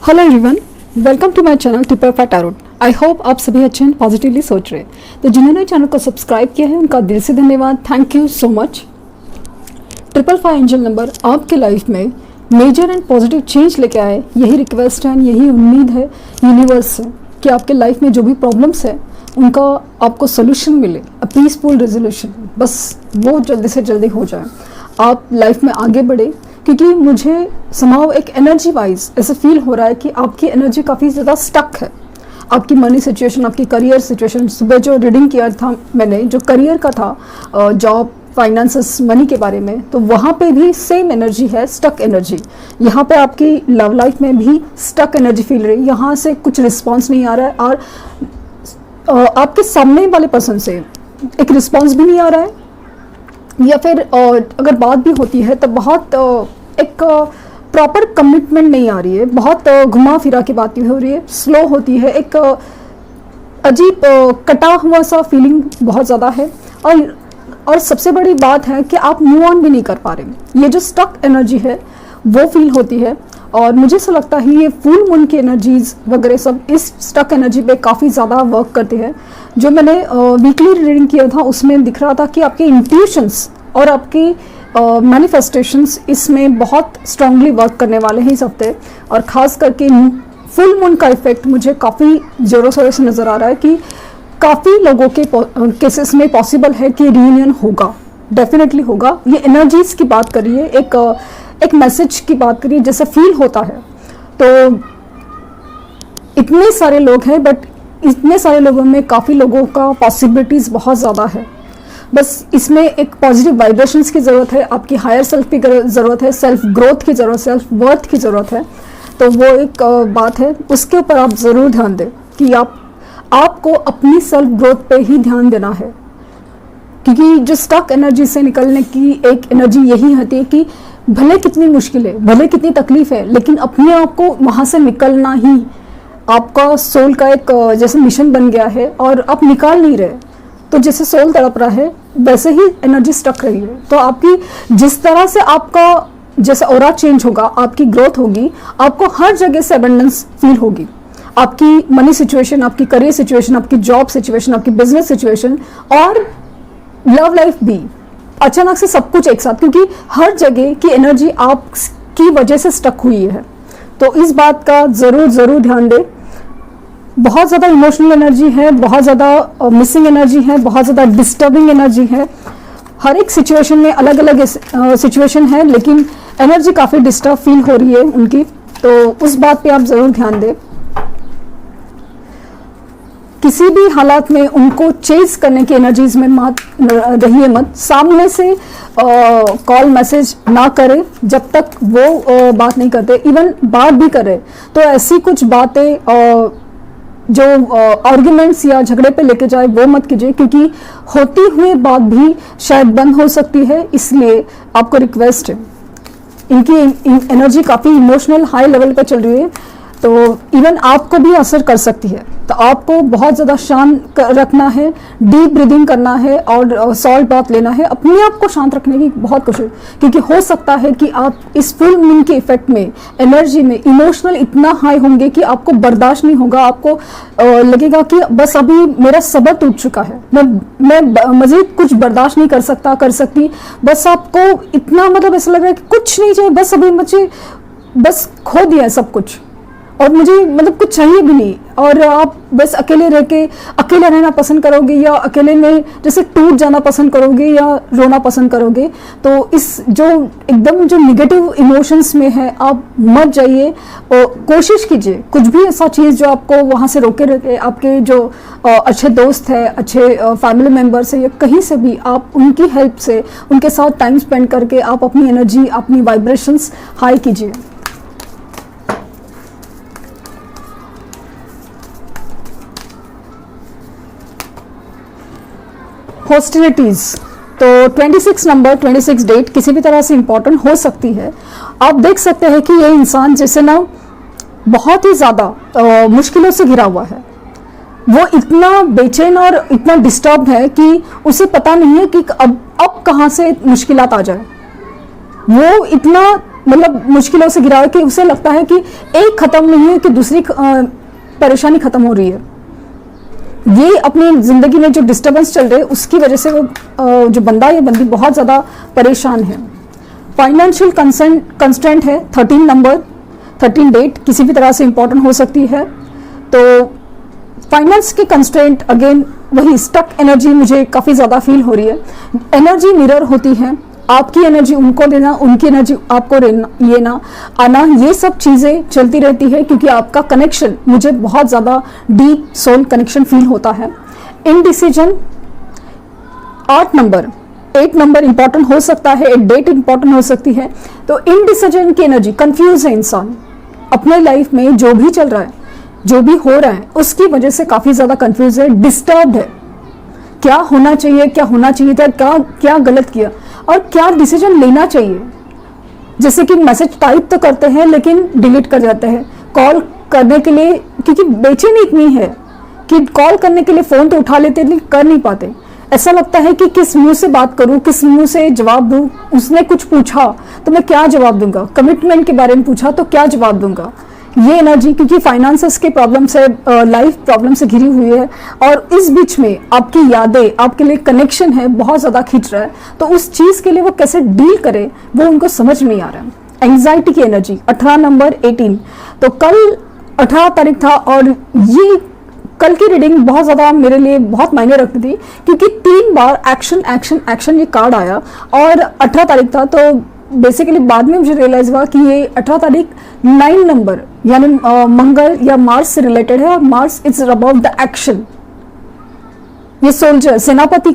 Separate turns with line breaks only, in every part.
Hello everyone, welcome to my channel triple five tarot. I hope आप सभी अच्छे हैं, पॉजिटिवली सोच रहे हैं। तो जिन्होंने चैनल को सब्सक्राइब किया है उनका दिल से धन्यवाद, thank you so much. Triple five angel number आपके लाइफ में मेजर एंड पॉजिटिव चेंज लेके आए, यही रिक्वेस्ट है, यही उम्मीद है यूनिवर्स से कि आपके लाइफ में जो भी प्रॉब्लम्स है उनका आपको सोल्यूशन मिले, अ पीसफुल रेजोल्यूशन, बस वो जल्दी से जल्दी हो जाए, आप लाइफ में आगे बढ़े। क्योंकि मुझे समाव एक एनर्जी वाइज ऐसे फील हो रहा है कि आपकी एनर्जी काफ़ी ज़्यादा स्टक है। आपकी मनी सिचुएशन, आपकी करियर सिचुएशन, सुबह जो रीडिंग किया था मैंने, जो करियर का था, जॉब, फाइनेंसेस, मनी के बारे में, तो वहाँ पे भी सेम एनर्जी है, स्टक एनर्जी। यहाँ पे आपकी लव लाइफ में भी स्टक एनर्जी फील रही है, यहाँ से कुछ रिस्पॉन्स नहीं आ रहा है और आपके सामने वाले पर्सन से एक रिस्पॉन्स भी नहीं आ रहा है, या फिर अगर बात भी होती है तो बहुत एक प्रॉपर कमिटमेंट नहीं आ रही है, बहुत घुमा फिरा की बातें हो रही है, स्लो होती है, एक अजीब कटा हुआ सा फीलिंग बहुत ज़्यादा है। और सबसे बड़ी बात है कि आप मूव ऑन भी नहीं कर पा रहे। ये जो स्टक एनर्जी है वो फील होती है और मुझे ऐसा लगता है ये फुल मून की एनर्जीज वगैरह सब इस स्टक एनर्जी पे काफ़ी ज़्यादा वर्क करते हैं। जो मैंने वीकली रीडिंग किया था उसमें दिख रहा था कि आपके इंट्यूशंस और आपकी मैनिफेस्टेशंस इसमें बहुत स्ट्रांगली वर्क करने वाले हैं इस हफ्ते। और ख़ास करके फुल मून का इफेक्ट मुझे काफ़ी ज़ोरों शोरों से नज़र आ रहा है कि काफ़ी लोगों के केसेस में पॉसिबल है कि रियूनियन होगा, डेफिनेटली होगा। ये एनर्जीज की बात करिए, एक मैसेज की बात करिए, जैसे फील होता है। तो इतने सारे लोग हैं, बट इतने सारे लोगों में काफ़ी लोगों का पॉसिबिलिटीज़ बहुत ज़्यादा है। बस इसमें एक पॉजिटिव वाइब्रेशंस की ज़रूरत है, आपकी हायर सेल्फ की ज़रूरत है, सेल्फ ग्रोथ की ज़रूरत, सेल्फ वर्थ की ज़रूरत है। तो वो एक बात है, उसके ऊपर आप ज़रूर ध्यान दें कि आपको अपनी सेल्फ ग्रोथ पे ही ध्यान देना है। क्योंकि जो स्टक एनर्जी से निकलने की एक एनर्जी यही होती है कि भले कितनी मुश्किल है, भले कितनी तकलीफ है, लेकिन अपने आप को वहाँ से निकलना ही आपका सोल का एक जैसे मिशन बन गया है और आप निकाल नहीं रहे। तो जैसे सोल तड़प रहा है वैसे ही एनर्जी स्टक रही है। तो आपकी जिस तरह से आपका जैसे ऑरा चेंज होगा, आपकी ग्रोथ होगी, आपको हर जगह से अबंडेंस फील होगी। आपकी मनी सिचुएशन, आपकी करियर सिचुएशन, आपकी जॉब सिचुएशन, आपकी बिजनेस सिचुएशन और लव लाइफ भी, अचानक से सब कुछ एक साथ, क्योंकि हर जगह की एनर्जी आपकी वजह से स्टक हुई है। तो इस बात का ज़रूर ध्यान दें। बहुत ज़्यादा इमोशनल एनर्जी है, बहुत ज़्यादा मिसिंग एनर्जी है, बहुत ज़्यादा डिस्टर्बिंग एनर्जी है। हर एक सिचुएशन में अलग अलग सिचुएशन है, लेकिन एनर्जी काफ़ी डिस्टर्ब फील हो रही है उनकी। तो उस बात पे आप ज़रूर ध्यान दें। किसी भी हालात में उनको चेज करने की एनर्जीज में मत रहिए, मत सामने से कॉल मैसेज ना करें जब तक वो बात नहीं करते। इवन बात भी करें तो ऐसी कुछ बातें जो आर्ग्यूमेंट्स या झगड़े पे लेके जाए वो मत कीजिए, क्योंकि होती हुई बात भी शायद बंद हो सकती है। इसलिए आपको रिक्वेस्ट है, इनकी एनर्जी काफ़ी इमोशनल हाई लेवल पे चल रही है, तो इवन आपको भी असर कर सकती है। तो आपको बहुत ज़्यादा शांत रखना है, डीप ब्रीदिंग करना है और सॉल्ट बाथ लेना है, अपने आप को शांत रखने की बहुत कोशिश। क्योंकि हो सकता है कि आप इस फुल मून के इफेक्ट में, एनर्जी में इमोशनल इतना हाई होंगे कि आपको बर्दाश्त नहीं होगा। आपको लगेगा कि बस अभी मेरा सब्र टूट चुका है, मैं मज़ीद कुछ बर्दाश्त नहीं कर सकती। बस आपको इतना मतलब ऐसा लग रहा है कि कुछ नहीं चाहिए, बस अभी मुझे बस खो दिया है सब कुछ और मुझे मतलब कुछ चाहिए भी नहीं। और आप बस अकेले रहना पसंद करोगे, या अकेले में जैसे टूट जाना पसंद करोगे या रोना पसंद करोगे। तो इस जो एकदम जो निगेटिव इमोशंस में है आप मत जाइए। और कोशिश कीजिए कुछ भी ऐसा चीज़ जो आपको वहाँ से रोके रखे, आपके जो अच्छे दोस्त हैं, अच्छे फैमिली मेम्बर्स हैं, या कहीं से भी आप उनकी हेल्प से उनके साथ टाइम स्पेंड करके आप अपनी एनर्जी, अपनी वाइब्रेशंस हाई कीजिए। हॉस्टिलिटीज़, तो 26 नंबर, 26 डेट किसी भी तरह से इम्पोर्टेंट हो सकती है। आप देख सकते हैं कि ये इंसान जैसे ना बहुत ही ज़्यादा मुश्किलों से घिरा हुआ है। वो इतना बेचैन और इतना डिस्टर्ब है कि उसे पता नहीं है कि अब कहाँ से मुश्किलात आ जाए। वो इतना मतलब मुश्किलों से घिरा है कि उसे लगता है कि एक खत्म नहीं है कि दूसरी परेशानी खत्म हो रही है। ये अपनी जिंदगी में जो डिस्टर्बेंस चल रहे उसकी वजह से वो जो बंदा या बंदी बहुत ज़्यादा परेशान है। फाइनेंशियल कंस्ट्रेंट है 13 नंबर, 13 डेट किसी भी तरह से इंपॉर्टेंट हो सकती है। तो फाइनेंस के कंस्ट्रेंट अगेन वही स्टक एनर्जी मुझे काफ़ी ज़्यादा फील हो रही है। एनर्जी मिरर होती है, आपकी एनर्जी उनको देना, उनकी एनर्जी आपको ये ना आना, ये सब चीज़ें चलती रहती है क्योंकि आपका कनेक्शन मुझे बहुत ज़्यादा डीप सोल कनेक्शन फील होता है। इनडिसीजन 8 नंबर इंपॉर्टेंट हो सकता है, एक डेट इंपॉर्टेंट हो सकती है। तो इनडिसीजन की एनर्जी, कंफ्यूज है इंसान अपने लाइफ में, जो भी चल रहा है, जो भी हो रहा है उसकी वजह से काफ़ी ज़्यादा कंफ्यूज है, डिस्टर्ब है। क्या होना चाहिए, क्या होना चाहिए था, क्या गलत किया और क्या डिसीजन लेना चाहिए। जैसे कि मैसेज टाइप तो करते हैं लेकिन डिलीट कर जाते हैं, कॉल करने के लिए क्योंकि बेचैनी इतनी है कि कॉल करने के लिए फ़ोन तो उठा लेते लेकिन कर नहीं पाते। ऐसा लगता है कि किस मुंह से बात करूं, किस मुंह से जवाब दूं। उसने कुछ पूछा तो मैं क्या जवाब दूंगा, कमिटमेंट के बारे में पूछा तो क्या जवाब दूंगा। ये एनर्जी क्योंकि फाइनेंसेस के प्रॉब्लम से, लाइफ प्रॉब्लम से घिरी हुई है और इस बीच में आपकी यादें, आपके लिए कनेक्शन है बहुत ज़्यादा खींच रहा है। तो उस चीज़ के लिए वो कैसे डील करे वो उनको समझ नहीं आ रहा है। एंग्जाइटी की एनर्जी 18 नंबर 18। तो कल 18 तारीख था और ये कल की रीडिंग बहुत ज़्यादा मेरे लिए बहुत मायने रखती थी क्योंकि 3 बार एक्शन एक्शन एक्शन ये कार्ड आया और 18 तारीख था। तो बेसिकली बाद में मुझे रियलाइज हुआ कि ये 18 तारीख 9 नंबर यानी मंगल या मार्स से रिलेटेड है और Mars it's about the action. ये सोल्जर सेनापति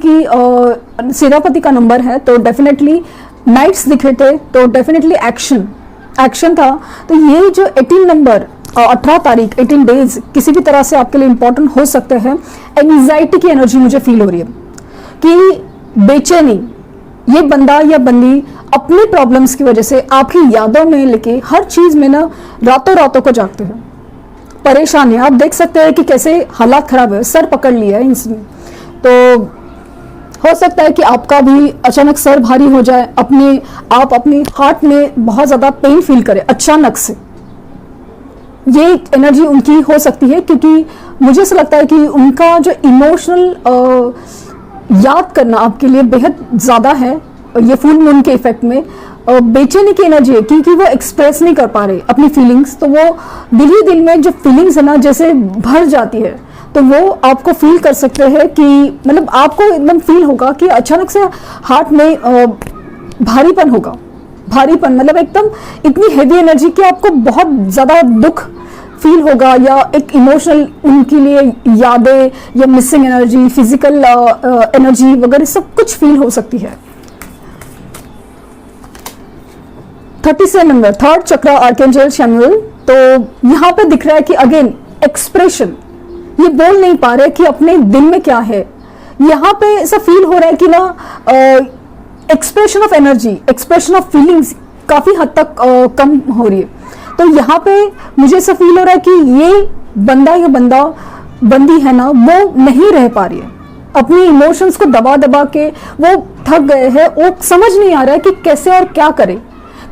का नंबर है तो डेफिनेटली नाइट्स दिखे थे तो डेफिनेटली एक्शन था। तो ये जो 18 नंबर 18 तारीख 18 डेज किसी भी तरह से आपके लिए इंपॉर्टेंट हो सकते हैं। एंग्जाइटी की एनर्जी मुझे फील हो रही है कि बेचैनी, ये बंदा या बंदी अपने प्रॉब्लम्स की वजह से आपकी यादों में लेके हर चीज़ में ना रातों को जागते हैं, परेशान है। आप देख सकते हैं कि कैसे हालात खराब है, सर पकड़ लिया है इसने। तो हो सकता है कि आपका भी अचानक सर भारी हो जाए, आप अपने हार्ट में बहुत ज़्यादा पेन फील करें अचानक से। ये एनर्जी उनकी हो सकती है क्योंकि मुझे ऐसा लगता है कि उनका जो इमोशनल याद करना आपके लिए बेहद ज़्यादा है। ये फुल मून के इफेक्ट में बेचैनी की एनर्जी है क्योंकि वो एक्सप्रेस नहीं कर पा रहे अपनी फीलिंग्स। तो वो दिल ही दिल में जो फीलिंग्स है ना जैसे भर जाती है, तो वो आपको फील कर सकते हैं कि मतलब आपको एकदम फील होगा कि अचानक से हार्ट में भारीपन होगा। भारीपन मतलब एकदम इतनी हैवी एनर्जी कि आपको बहुत ज़्यादा दुख फील होगा या एक इमोशनल उनके लिए यादें या मिसिंग एनर्जी, फिजिकल एनर्जी वगैरह सब कुछ फील हो सकती है। 37 नंबर 3rd चक्र आर्कएंजल शैमुएल। तो यहाँ पे दिख रहा है कि अगेन एक्सप्रेशन, ये बोल नहीं पा रहे कि अपने दिल में क्या है। यहाँ पे ऐसा फील हो रहा है कि ना expression of energy, expression of feelings काफ़ी हद तक कम हो रही है। तो यहाँ पे मुझे ऐसा फील हो रहा है कि ये बंदा या बंदी है ना वो नहीं रह पा रही है, अपनी इमोशंस को दबा दबा के वो थक गए हैं। वो समझ नहीं आ रहा है कि कैसे और क्या करे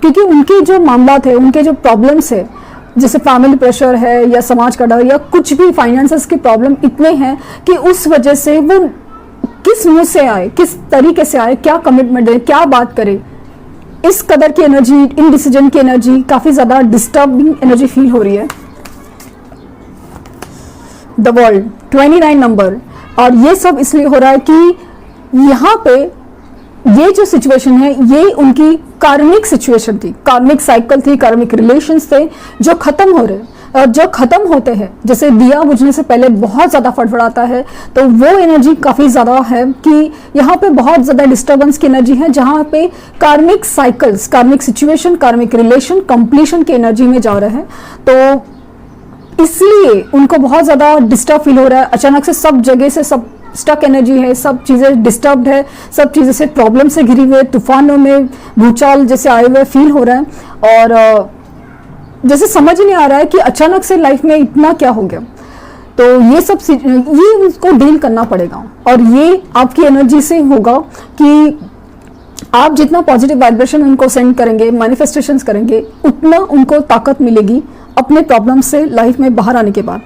क्योंकि उनके जो मामला थे, उनके जो प्रॉब्लम्स है जैसे फैमिली प्रेशर है या समाज का डर या कुछ भी फाइनेंसेस के प्रॉब्लम इतने हैं कि उस वजह से वो किस मुंह से आए, किस तरीके से आए, क्या कमिटमेंट दे, क्या बात करे। इस कदर की एनर्जी, इनडिसीजन की एनर्जी, काफ़ी ज़्यादा डिस्टर्बिंग एनर्जी फील हो रही है। The world 29 number. और ये सब इसलिए हो रहा है कि यहाँ पे ये जो सिचुएशन है ये उनकी कार्मिक सिचुएशन थी, कार्मिक साइकिल थी, कार्मिक रिलेशंस थे जो खत्म हो रहे हैं। और जो खत्म होते हैं जैसे दिया बुझने से पहले बहुत ज़्यादा फड़फड़ाता है, तो वो एनर्जी काफ़ी ज़्यादा है कि यहाँ पे बहुत ज़्यादा डिस्टर्बेंस की एनर्जी है जहाँ पे कार्मिक साइकिल्स, कार्मिक सिचुएशन, कार्मिक रिलेशन कंप्लीशन की एनर्जी में जा रहे हैं। तो इसलिए उनको बहुत ज़्यादा डिस्टर्ब फील हो रहा है। अचानक से सब जगह से सब स्टक एनर्जी है, सब चीज़ें डिस्टर्ब्ड है, सब चीज़ें से प्रॉब्लम से घिरी हुई है, तूफानों में भूचाल जैसे आए हुए फील हो रहा है और जैसे समझ नहीं आ रहा है कि अचानक से लाइफ में इतना क्या हो गया। तो ये उसको डील करना पड़ेगा और ये आपकी एनर्जी से होगा कि आप जितना पॉजिटिव वाइब्रेशन उनको सेंड करेंगे, मैनिफेस्टेशंस करेंगे, उतना उनको ताकत मिलेगी अपने प्रॉब्लम से लाइफ में बाहर आने के बाद।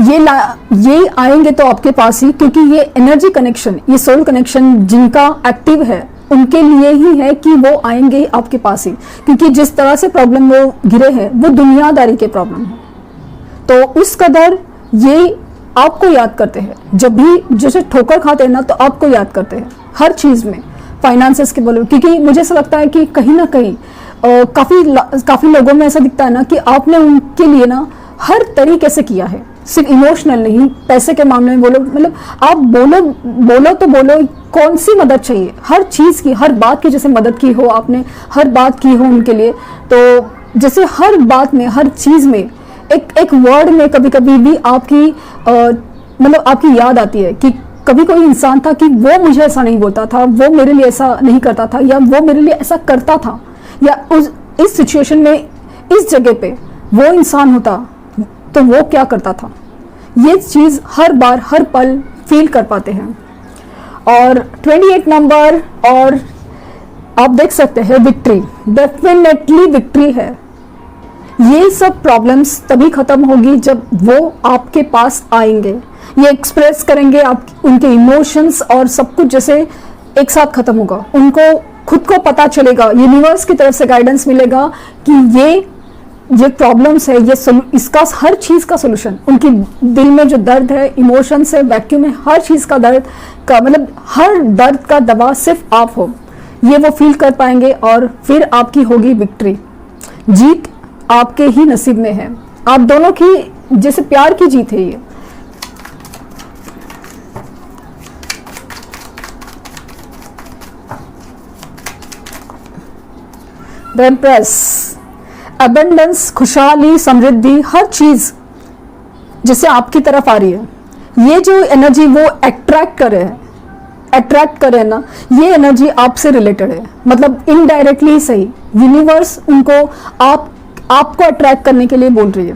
ये आएंगे तो आपके पास ही, क्योंकि ये एनर्जी कनेक्शन, ये सोल कनेक्शन जिनका एक्टिव है उनके लिए ही है कि वो आएंगे आपके पास ही, क्योंकि जिस तरह से प्रॉब्लम वो घिरे हैं वो दुनियादारी के प्रॉब्लम है। तो उस कदर ये आपको याद करते हैं, जब भी जैसे ठोकर खाते हैं ना तो आपको याद करते हैं हर चीज़ में, फाइनेंसेस के बोलो, क्योंकि मुझे ऐसा लगता है कि कहीं ना कहीं काफ़ी लोगों में ऐसा दिखता है ना कि आपने उनके लिए ना हर तरीके से किया है, सिर्फ इमोशनल नहीं, पैसे के मामले में बोलो, मतलब आप बोलो तो बोलो कौन सी मदद चाहिए, हर चीज़ की, हर बात की जैसे मदद की हो आपने, हर बात की हो उनके लिए। तो जैसे हर बात में, हर चीज़ में, एक वर्ड में कभी कभी भी आपकी मतलब आपकी याद आती है कि कभी कोई इंसान था कि वो मुझे ऐसा नहीं बोलता था, वो मेरे लिए ऐसा नहीं करता था, या वो मेरे लिए ऐसा करता था, या इस सिचुएशन में, इस जगह पे वो इंसान होता तो वो क्या करता था। ये चीज़ हर बार, हर पल फील कर पाते हैं। और 28 नंबर, और आप देख सकते हैं विक्ट्री, डेफिनेटली विक्ट्री है। ये सब प्रॉब्लम्स तभी खत्म होगी जब वो आपके पास आएंगे, ये एक्सप्रेस करेंगे, आप उनके इमोशंस और सब कुछ जैसे एक साथ खत्म होगा। उनको खुद को पता चलेगा, यूनिवर्स की तरफ से गाइडेंस मिलेगा कि ये प्रॉब्लम्स है, ये इसका हर चीज़ का सोल्यूशन, उनकी दिल में जो दर्द है, इमोशंस है, वैक्यूम है, हर चीज़ का दर्द का, मतलब हर दर्द का दवा सिर्फ आप हो, ये वो फील कर पाएंगे। और फिर आपकी होगी विक्ट्री, जीत आपके ही नसीब में है। आप दोनों की जैसे प्यार की जीत है ये। द एम्प्रेस, अबंडेंस, खुशहाली, समृद्धि, हर चीज जैसे आपकी तरफ आ रही है। ये जो एनर्जी वो अट्रैक्ट करे हैं ना, ये एनर्जी आपसे रिलेटेड है, मतलब इनडायरेक्टली सही, यूनिवर्स उनको आपको अट्रैक्ट करने के लिए बोल रही है।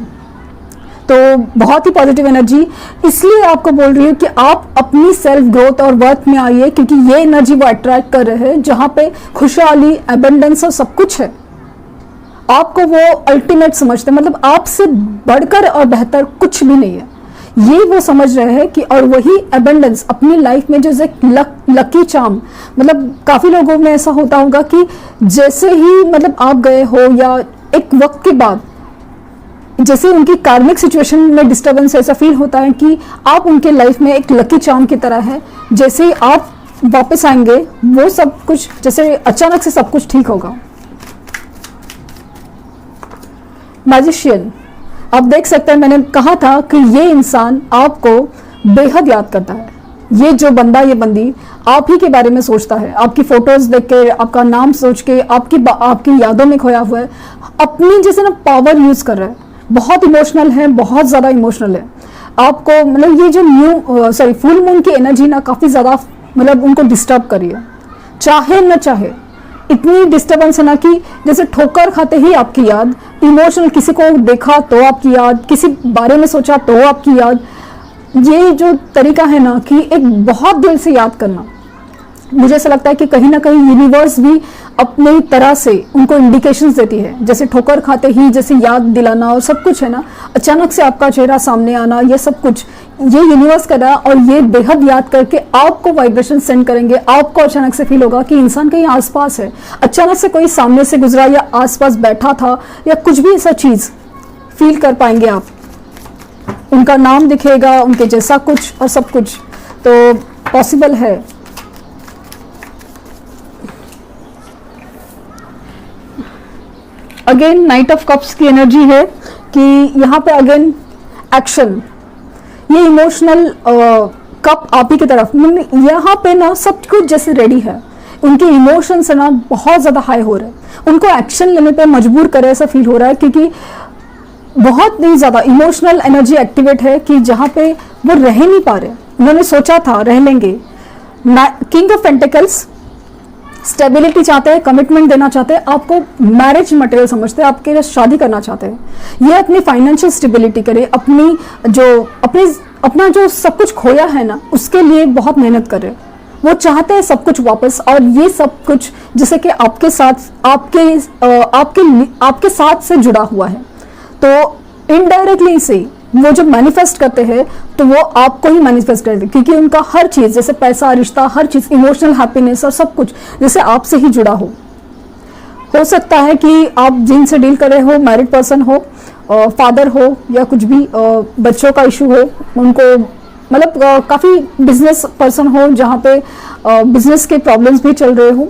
तो बहुत ही पॉजिटिव एनर्जी, इसलिए आपको बोल रही है कि आप अपनी सेल्फ ग्रोथ और वर्थ में आइए, क्योंकि ये एनर्जी वो अट्रैक्ट कर रहे हैं जहां पे खुशहाली, अबंडेंस और सब कुछ है। आपको वो अल्टीमेट समझते हैं, मतलब आपसे बढ़कर और बेहतर कुछ भी नहीं है, ये वो समझ रहे हैं कि, और वही अबंडेंस अपनी लाइफ में जो लकी चार्म, मतलब काफी लोगों में ऐसा होता होगा कि जैसे ही मतलब आप गए हो या एक वक्त के बाद जैसे उनकी कार्मिक सिचुएशन में डिस्टर्बेंस, ऐसा फील होता है कि आप उनके लाइफ में एक लकी चार्म की तरह है, जैसे ही आप वापस आएंगे वो सब कुछ जैसे अचानक से सब कुछ ठीक होगा। मैजिशियन, आप देख सकते हैं, मैंने कहा था कि ये इंसान आपको बेहद याद करता है। ये जो बंदा, ये बंदी आप ही के बारे में सोचता है, आपकी फोटोज देख के, आपका नाम सोच के, आपकी यादों में खोया हुआ है, अपनी जैसे ना पावर यूज कर रहा है, बहुत इमोशनल है, बहुत ज्यादा इमोशनल है। आपको मतलब ये जो फुल मून की एनर्जी ना काफी ज्यादा मतलब उनको डिस्टर्ब करी है, चाहे न चाहे। इतनी डिस्टर्बेंस है ना कि जैसे ठोकर खाते ही आपकी याद, इमोशनल, किसी को देखा तो आपकी याद, किसी बारे में सोचा तो आपकी याद। ये जो तरीका है ना कि एक बहुत दिल से याद करना, मुझे ऐसा लगता है कि कहीं ना कहीं यूनिवर्स भी अपनी तरह से उनको इंडिकेशंस देती है, जैसे ठोकर खाते ही जैसे याद दिलाना और सब कुछ है ना, अचानक से आपका चेहरा सामने आना, ये सब कुछ ये यूनिवर्स कर रहा है। और ये बेहद याद करके आपको वाइब्रेशन सेंड करेंगे, आपको अचानक से फील होगा कि इंसान कहीं आसपास है, अचानक से कोई सामने से गुजरा या आसपास बैठा था, या कुछ भी ऐसा चीज फील कर पाएंगे आप, उनका नाम दिखेगा, उनके जैसा कुछ और सब कुछ, तो पॉसिबल है। अगेन नाइट ऑफ कप्स की एनर्जी है कि यहाँ पे अगेन एक्शन, ये इमोशनल कप आप ही की तरफ, यहाँ पे ना सब कुछ जैसे रेडी है, उनके इमोशंस है ना बहुत ज़्यादा हाई हो रहे हैं, उनको एक्शन लेने पे मजबूर करे ऐसा फील हो रहा है, क्योंकि बहुत ही ज़्यादा इमोशनल एनर्जी एक्टिवेट है कि जहाँ पे वो रह नहीं पा रहे, उन्होंने सोचा था रह लेंगे। किंग ऑफ पेंटिकल्स, स्टेबिलिटी चाहते हैं, कमिटमेंट देना चाहते हैं, आपको मैरिज मटेरियल समझते हैं, आपके लिए शादी करना चाहते हैं। ये अपनी फाइनेंशियल स्टेबिलिटी करे, अपना जो सब कुछ खोया है ना उसके लिए बहुत मेहनत करे, वो चाहते हैं सब कुछ वापस, और ये सब कुछ जैसे कि आपके साथ आपके साथ से जुड़ा हुआ है, तो इनडायरेक्टली से वो जब मैनिफेस्ट करते हैं तो वो आपको ही मैनिफेस्ट करते हैं, क्योंकि उनका हर चीज जैसे पैसा, रिश्ता, हर चीज, इमोशनल हैप्पीनेस और सब कुछ जैसे आपसे ही जुड़ा हो सकता है कि आप जिनसे डील कर रहे हो मैरिड पर्सन हो, फादर हो, या कुछ भी बच्चों का इशू हो, उनको मतलब काफ़ी बिजनेस पर्सन हो जहाँ पे बिजनेस के प्रॉब्लम्स भी चल रहे हो।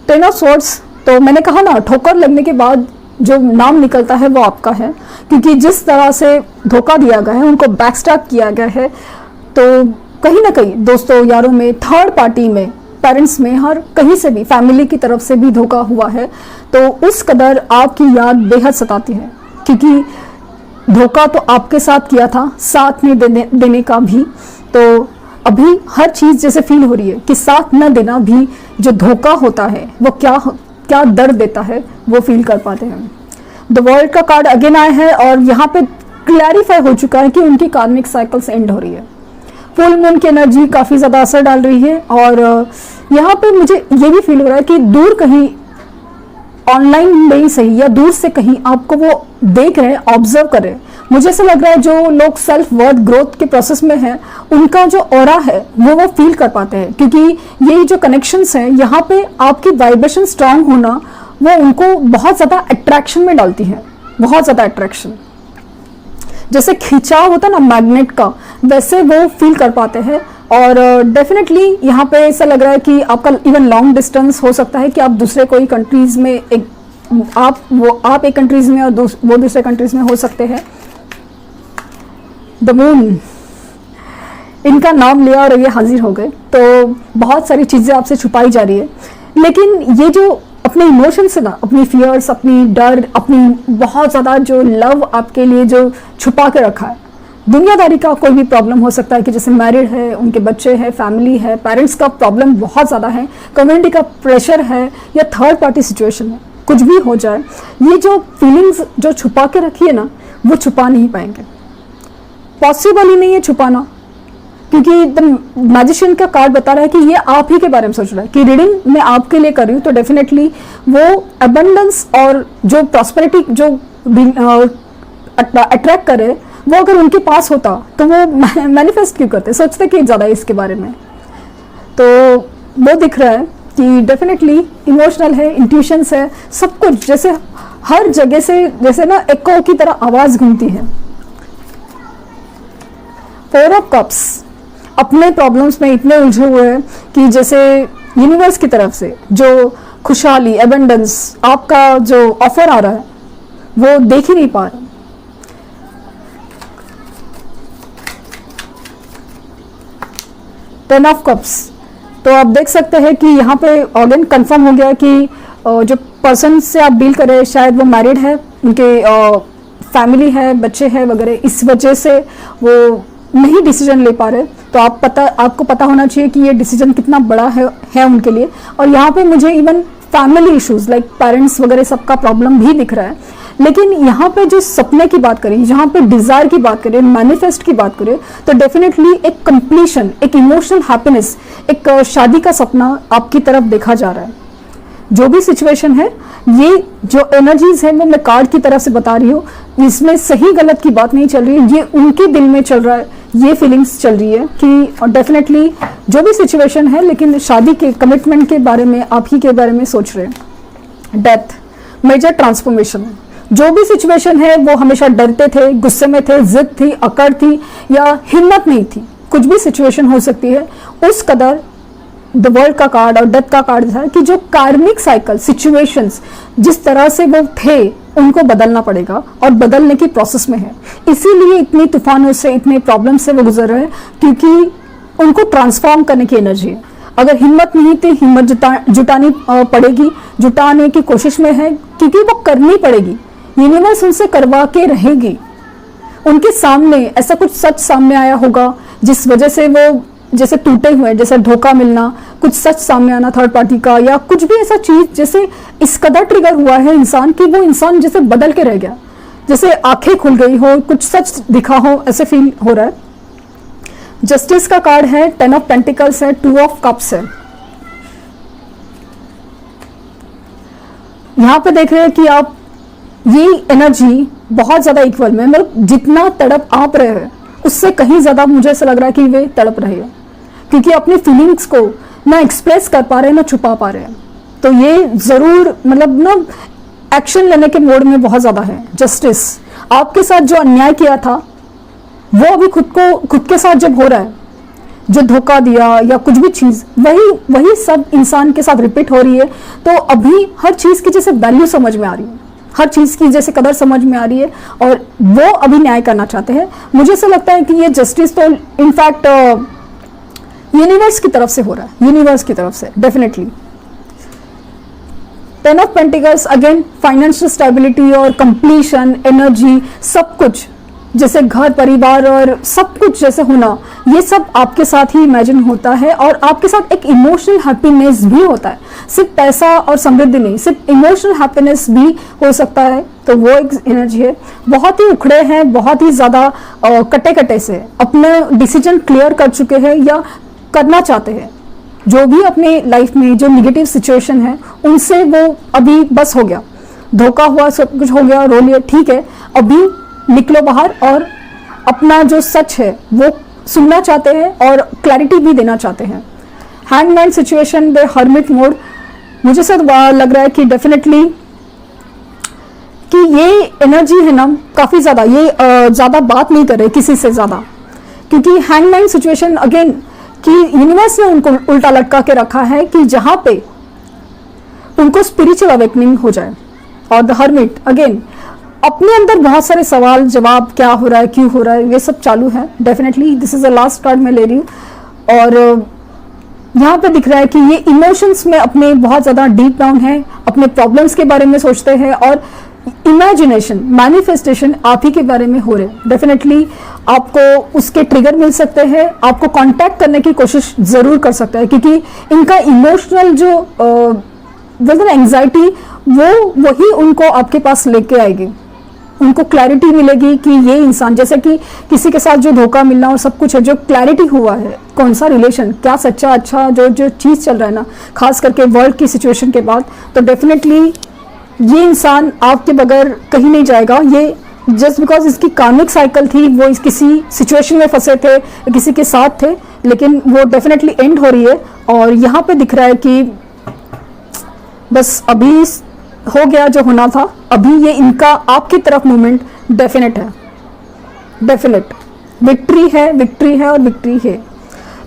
10 ऑफ स्वॉर्ड्स, तो मैंने कहा ना, ठोकर लगने के बाद जो नाम निकलता है वो आपका है, क्योंकि जिस तरह से धोखा दिया गया है, उनको बैकस्टैप किया गया है, तो कहीं ना कहीं दोस्तों, यारों में, थर्ड पार्टी में, पेरेंट्स में, हर कहीं से भी, फैमिली की तरफ से भी धोखा हुआ है, तो उस कदर आपकी याद बेहद सताती है, क्योंकि धोखा तो आपके साथ किया था, साथ में देने का भी, तो अभी हर चीज जैसे फील हो रही है कि साथ न देना भी जो धोखा होता है वो क्या दर्द देता है, वो फील कर पाते हैं। द वर्ल्ड का कार्ड अगेन आया है, और यहाँ पे क्लैरिफाई हो चुका है कि उनकी कार्मिक साइकिल्स एंड हो रही है। फुल मून की एनर्जी काफी ज्यादा असर डाल रही है, और यहाँ पे मुझे ये भी फील हो रहा है कि दूर कहीं, ऑनलाइन में ही सही या दूर से कहीं, आपको वो देख रहे हैं, ऑब्जर्व कर रहे हैं। मुझे ऐसा लग रहा है जो लोग सेल्फ वर्थ ग्रोथ के प्रोसेस में हैं, उनका जो ऑरा है वो फील कर पाते हैं, क्योंकि यही जो कनेक्शंस हैं, यहाँ पे आपकी वाइब्रेशन स्ट्रांग होना वो उनको बहुत ज्यादा अट्रैक्शन में डालती है, बहुत ज्यादा अट्रैक्शन, जैसे खिंचाव होता है ना मैग्नेट का, वैसे वो फील कर पाते हैं। और डेफिनेटली यहाँ पे ऐसा लग रहा है कि आपका इवन लॉन्ग डिस्टेंस हो सकता है, कि आप दूसरे कोई कंट्रीज में, आप एक कंट्रीज में और वो दूसरे कंट्रीज में हो सकते हैं। द मून, इनका नाम लिया और ये हाजिर हो गए, तो बहुत सारी चीजें आपसे छुपाई जा रही है, लेकिन ये जो अपने इमोशंस है ना, अपनी फियर्स, अपनी डर, अपनी बहुत ज्यादा जो लव आपके लिए जो छुपा के रखा है, दुनियादारी का कोई भी प्रॉब्लम हो सकता है, कि जैसे मैरिड है, उनके बच्चे हैं, फैमिली है, पेरेंट्स का प्रॉब्लम बहुत ज़्यादा है, कम्युनिटी का प्रेशर है, या थर्ड पार्टी सिचुएशन है, कुछ भी हो जाए, ये जो फीलिंग्स जो छुपा के रखी है ना, वो छुपा नहीं पाएंगे, पॉसिबल ही नहीं है छुपाना, क्योंकि द मैजिशियन का कार्ड बता रहा है कि ये आप ही के बारे में सोच रहा है, कि रीडिंग मैं आपके लिए कर रही हूँ, तो डेफिनेटली वो अबंडेंस और जो प्रॉस्पेरिटी जो अट्रैक्ट करे, वो अगर उनके पास होता तो वो मैनिफेस्ट क्यों करते, सोचते कि ज़्यादा इसके बारे में। तो वो दिख रहा है कि डेफिनेटली इमोशनल है, इंट्यूशंस है, सब कुछ जैसे हर जगह से जैसे ना एको की तरह आवाज़ घूमती है। 4 ऑफ कप्स, अपने प्रॉब्लम्स में इतने उलझे हुए हैं कि जैसे यूनिवर्स की तरफ से जो खुशहाली, एबंडेंस, आपका जो ऑफर आ रहा है वो देख ही नहीं पा रहे। 10 ऑफ कप्स, तो आप देख सकते हैं कि यहाँ पे ऑर्गन कंफर्म हो गया कि जो पर्सन से आप डील कर रहे हैं शायद वो मैरिड है, उनके फैमिली है, बच्चे हैं वगैरह, इस वजह से वो नहीं डिसीजन ले पा रहे। तो आपको पता होना चाहिए कि ये डिसीजन कितना बड़ा है उनके लिए। और यहाँ पे मुझे even family issues like parents वगैरह सबका प्रॉब्लम भी दिख रहा है। लेकिन यहाँ पे जो सपने की बात करें, यहाँ पे डिजायर की बात करें, मैनिफेस्ट की बात करें, तो डेफिनेटली एक कंप्लीशन, एक इमोशनल हैप्पीनेस, एक शादी का सपना आपकी तरफ देखा जा रहा है। जो भी सिचुएशन है, ये जो एनर्जीज है वो मैं कार्ड की तरफ से बता रही हूँ, इसमें सही गलत की बात नहीं चल रही है, ये उनके दिल में चल रहा है, ये फीलिंग्स चल रही है कि डेफिनेटली जो भी सिचुएशन है, लेकिन शादी के कमिटमेंट के बारे में, आप ही के बारे में सोच रहे हैं। डेथ, मेजर ट्रांसफॉर्मेशन, जो भी सिचुएशन है वो हमेशा डरते थे, गुस्से में थे, जिद थी, अकड़ थी या हिम्मत नहीं थी, कुछ भी सिचुएशन हो सकती है, उस कदर द वर्ल्ड का कार्ड और डेथ का कार्ड था कि जो कार्मिक साइकिल सिचुएशंस जिस तरह से वो थे उनको बदलना पड़ेगा और बदलने की प्रोसेस में है। इसीलिए इतनी तूफानों से, इतने प्रॉब्लम से वो गुजर रहे हैं, क्योंकि उनको ट्रांसफॉर्म करने की एनर्जी है। अगर हिम्मत नहीं थी, हिम्मत जुटानी पड़ेगी, जुटाने की कोशिश में है, क्योंकि वो करनी पड़ेगी, यूनिवर्स उनसे करवा के रहेगी। उनके सामने ऐसा कुछ सच सामने आया होगा जिस वजह से वो जैसे टूटे हुए, जैसे धोखा मिलना, कुछ सच सामने आना थर्ड पार्टी का, या कुछ भी ऐसा चीज जैसे इस कदर ट्रिगर हुआ है इंसान कि वो इंसान जैसे बदल के रह गया, जैसे आंखें खुल गई हो, कुछ सच दिखा हो, ऐसे फील हो रहा है। जस्टिस का कार्ड है, 10 ऑफ पेंटिकल्स है, 2 ऑफ कप्स है। यहां पे देख रहे हैं कि आप ये एनर्जी बहुत ज्यादा इक्वल में, मतलब जितना तड़प आप रहे हैं उससे कहीं ज्यादा मुझे ऐसा लग रहा है कि वे तड़प रहे हैं, क्योंकि अपनी फीलिंग्स को ना एक्सप्रेस कर पा रहे हैं ना छुपा पा रहे हैं। तो ये जरूर मतलब ना एक्शन लेने के मोड में बहुत ज्यादा है। जस्टिस, आपके साथ जो अन्याय किया था वो अभी खुद के साथ जब हो रहा है, जो धोखा दिया या कुछ भी चीज, वही सब इंसान के साथ रिपीट हो रही है। तो अभी हर चीज की जैसे वैल्यू समझ में आ रही है, हर चीज की जैसे कदर समझ में आ रही है, और वो अभी न्याय करना चाहते हैं। मुझे ऐसा लगता है कि ये जस्टिस तो इनफैक्ट यूनिवर्स की तरफ से हो रहा है, यूनिवर्स की तरफ से definitely. 10 of pentacles again financial stability और कंप्लीशन, एनर्जी, सब कुछ जैसे घर परिवार और सब कुछ जैसे होना, ये सब आपके साथ ही इमेजिन होता है। और आपके साथ एक इमोशनल हैप्पीनेस भी होता है, सिर्फ पैसा और समृद्धि नहीं, सिर्फ इमोशनल हैप्पीनेस भी हो सकता है। तो वो एक एनर्जी है। बहुत ही उखड़े हैं, बहुत ही ज्यादा कटे से अपना डिसीजन क्लियर कर चुके हैं या करना चाहते हैं। जो भी अपने लाइफ में जो निगेटिव सिचुएशन है उनसे वो अभी बस हो गया, धोखा हुआ, सब कुछ हो गया, रो लिया, ठीक है, अभी निकलो बाहर और अपना जो सच है वो सुनना चाहते हैं और क्लैरिटी भी देना चाहते हैं। Hangman situation, the hermit mode, मुझे सब लग रहा है कि डेफिनेटली कि ये एनर्जी है ना काफी ज्यादा, ये ज्यादा बात नहीं कर रहे किसी से ज्यादा, क्योंकि हैंगमैन सिचुएशन अगेन कि यूनिवर्स ने उनको उल्टा लटका के रखा है कि जहां पे उनको स्पिरिचुअल अवेकनिंग हो जाए। और द हर्मिट अगेन अपने अंदर बहुत सारे सवाल जवाब, क्या हो रहा है, क्यों हो रहा है, ये सब चालू है। Definitely this is the last card मैं ले रही हूँ। और यहाँ पे दिख रहा है कि ये इमोशंस में अपने बहुत ज्यादा डीप डाउन है, अपने प्रॉब्लम्स के बारे में सोचते हैं और इमेजिनेशन, मैनिफेस्टेशन आप ही के बारे में हो रहे हैं। डेफिनेटली आपको उसके ट्रिगर मिल सकते हैं, आपको कांटेक्ट करने की कोशिश जरूर कर सकता है, क्योंकि इनका इमोशनल जो एंजाइटी वही उनको आपके पास लेके आएगी। उनको क्लैरिटी मिलेगी कि ये इंसान, जैसे कि किसी के साथ जो धोखा मिलना और सब कुछ है, जो क्लैरिटी हुआ है कौन सा रिलेशन, क्या सच्चा अच्छा जो चीज चल रहा है ना, खास करके वर्ल्ड की सिचुएशन के बाद, तो डेफिनेटली ये इंसान आपके बगैर कहीं नहीं जाएगा। ये जस्ट बिकॉज इसकी कार्मिक साइकिल थी, वो किसी सिचुएशन में फंसे थे, किसी के साथ थे, लेकिन वो डेफिनेटली एंड हो रही है। और यहाँ पे दिख रहा है कि बस अभी हो गया जो होना था, अभी ये इनका आपकी तरफ मूवमेंट डेफिनेट है, डेफिनेट विक्ट्री है, विक्ट्री है और विक्ट्री है।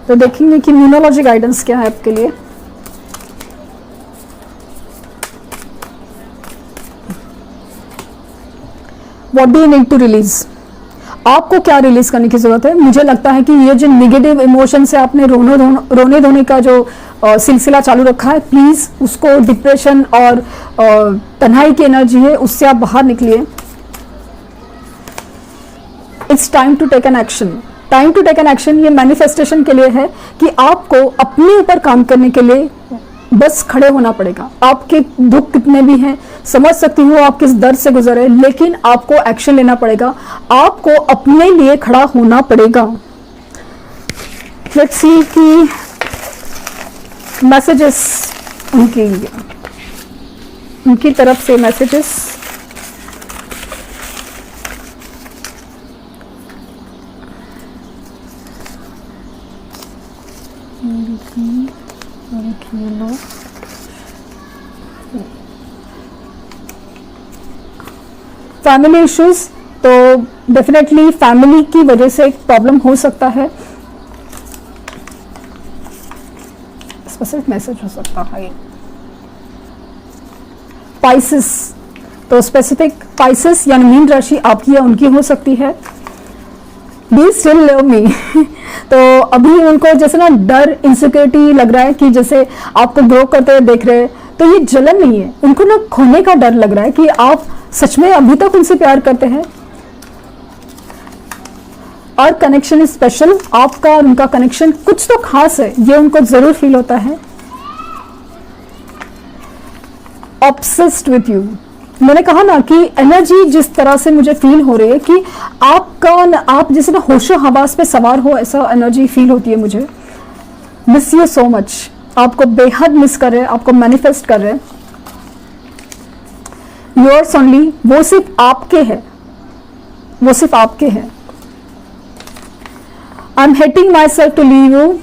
तो देखेंगे कि न्यूमरोलॉजी गाइडेंस क्या है आपके लिए। What do you need to release, आपको क्या रिलीज करने की जरूरत है। मुझे लगता है कि ये जो निगेटिव इमोशन से आपने रोने धोने का जो सिलसिला चालू रखा है, प्लीज उसको, डिप्रेशन और तन्हाई की एनर्जी है उससे आप बाहर निकलिए। It's time to take an action, time to take an action. ये मैनिफेस्टेशन के लिए है कि आपको अपने ऊपर काम करने के लिए बस खड़े होना पड़ेगा। आपके दुख कितने भी हैं, समझ सकती हूँ आप किस दर्द से गुजरे, लेकिन आपको एक्शन लेना पड़ेगा, आपको अपने लिए खड़ा होना पड़ेगा। लेट्स सी कि मैसेजेस उनकी तरफ से मैसेजेस। फैमिली इश्यूज, तो डेफिनेटली फैमिली की वजह से एक प्रॉब्लम हो सकता है, स्पेसिफिक मैसेज हो सकता है। पाइसेस, तो स्पेसिफिक पाइसेस यानी मीन राशि आपकी या उनकी हो सकती है। बी स्टिल लव मी तो अभी उनको जैसे ना डर, इनसिक्योरिटी लग रहा है कि जैसे आपको ग्रो करते हुए देख रहे हैं, तो ये जलन नहीं है, उनको ना खोने का डर लग रहा है कि आप सच में अभी तक उनसे प्यार करते हैं और कनेक्शन इज स्पेशल। आपका और उनका कनेक्शन कुछ तो खास है, ये उनको जरूर फील होता है। ऑब्सेस्ड विथ यू, मैंने कहा ना कि एनर्जी जिस तरह से मुझे फील हो रही है कि आप जैसे ना होशो हवास पे सवार हो, ऐसा एनर्जी फील होती है मुझे। मिस यू सो मच, आपको बेहद मिस कर रहे हैं, आपको मैनिफेस्ट कर रहे हैं। योर्स ओनली, वो सिर्फ आपके हैं, वो सिर्फ आपके हैं। I am hating myself to leave you,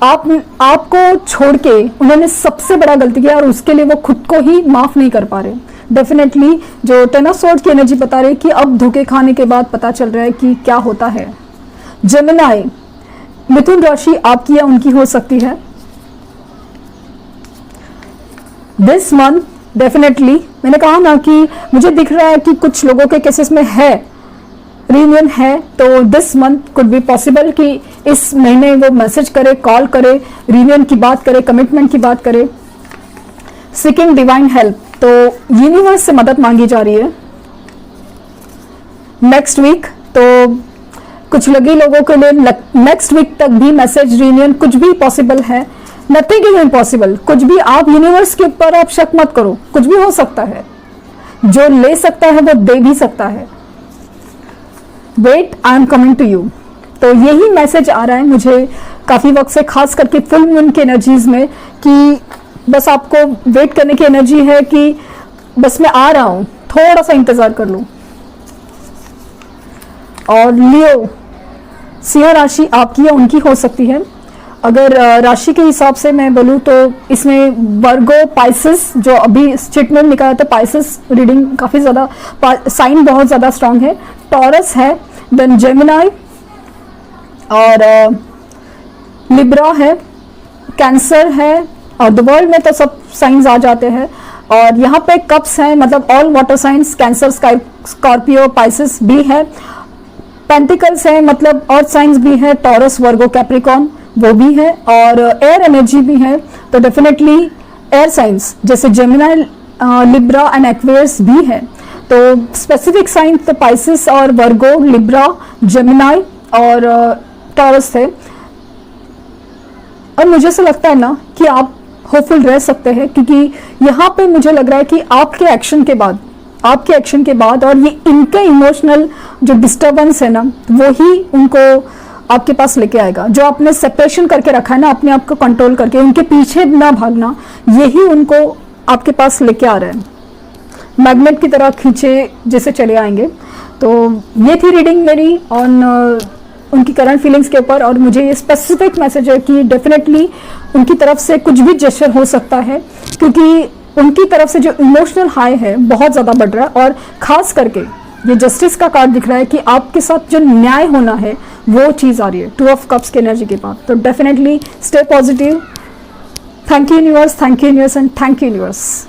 आपको छोड़ के उन्होंने सबसे बड़ा गलती किया और उसके लिए वो खुद को ही माफ नहीं कर पा रहे। डेफिनेटली जो टेन ऑफ स्वॉर्ड की एनर्जी बता रही है कि अब धोखे खाने के बाद पता चल रहा है कि क्या होता है। जेमिनी, मिथुन राशि आपकी या उनकी हो सकती है। दिस मंथ डेफिनेटली, मैंने कहा ना कि मुझे दिख रहा है कि कुछ लोगों के केसेस में है रीयूनियन है, तो this month could be possible कि इस महीने वो मैसेज करे, कॉल करे, रीयूनियन की बात करे, कमिटमेंट की बात करे। सीकिंग डिवाइन हेल्प, तो यूनिवर्स से मदद मांगी जा रही है। नेक्स्ट वीक, तो कुछ लगी लोगों के लिए नेक्स्ट वीक तक भी मैसेज, रीयूनियन कुछ भी पॉसिबल है। नथिंग इज इम्पॉसिबल, कुछ भी आप यूनिवर्स के ऊपर आप शक मत करो, कुछ भी हो सकता है। जो ले सकता है वो दे भी सकता है। Wait, I am coming to you, तो यही मैसेज आ रहा है मुझे काफी वक्त से, खास करके फुल मून की एनर्जीज में, कि बस आपको वेट करने की एनर्जी है कि बस मैं आ रहा हूं, थोड़ा सा इंतजार कर लो। और लियो, सिंह राशि आपकी या उनकी हो सकती है। अगर राशि के हिसाब से मैं बोलूं तो इसमें वर्गो, पाइसेस, जो अभी चिट में निकला था पाइसेस रीडिंग काफी ज्यादा, साइन बहुत ज्यादा स्ट्रांग है। टॉरस है, देन जेमिनी और लिब्रा है, कैंसर है, और द वर्ल्ड में तो सब साइंस आ जाते हैं। और यहाँ पे कप्स हैं, मतलब all water science, cancer, Scorpio, Pisces भी है। पेंटिकल्स है, मतलब अर्थ साइंस भी है, टॉरस, वर्गो, कैप्रिकॉन वो भी है, और एयर एनर्जी भी है। तो डेफिनेटली एयर साइंस जैसे जेमिनी, लिब्रा एंड एक्वेरियस भी है। तो स्पेसिफिक साइन तो पाइसेस और वर्गो, लिब्रा, जेमिनी और टॉरस थे। और मुझे से लगता है ना कि आप होपफुल रह सकते हैं, क्योंकि यहाँ पे मुझे लग रहा है कि आपके एक्शन के बाद और ये इनके इमोशनल जो डिस्टर्बेंस है ना, वो ही उनको आपके पास लेके आएगा। जो आपने सेपरेशन करके रखा है ना, अपने आप को कंट्रोल करके, उनके पीछे ना भागना, यही उनको आपके पास लेके आ रहे हैं। मैग्नेट की तरह खींचे जैसे चले आएंगे। तो ये थी रीडिंग मेरी ऑन उनकी करंट फीलिंग्स के ऊपर, और मुझे ये स्पेसिफिक मैसेज है कि डेफिनेटली उनकी तरफ से कुछ भी जेस्चर हो सकता है, क्योंकि उनकी तरफ से जो इमोशनल हाई है बहुत ज़्यादा बढ़ रहा है। और ख़ास करके ये जस्टिस का कार्ड दिख रहा है कि आपके साथ जो न्याय होना है वो चीज़ आ रही है, 2 ऑफ कप्स की एनर्जी के बाद। तो definitely stay positive. Thank you universe, and thank you universe.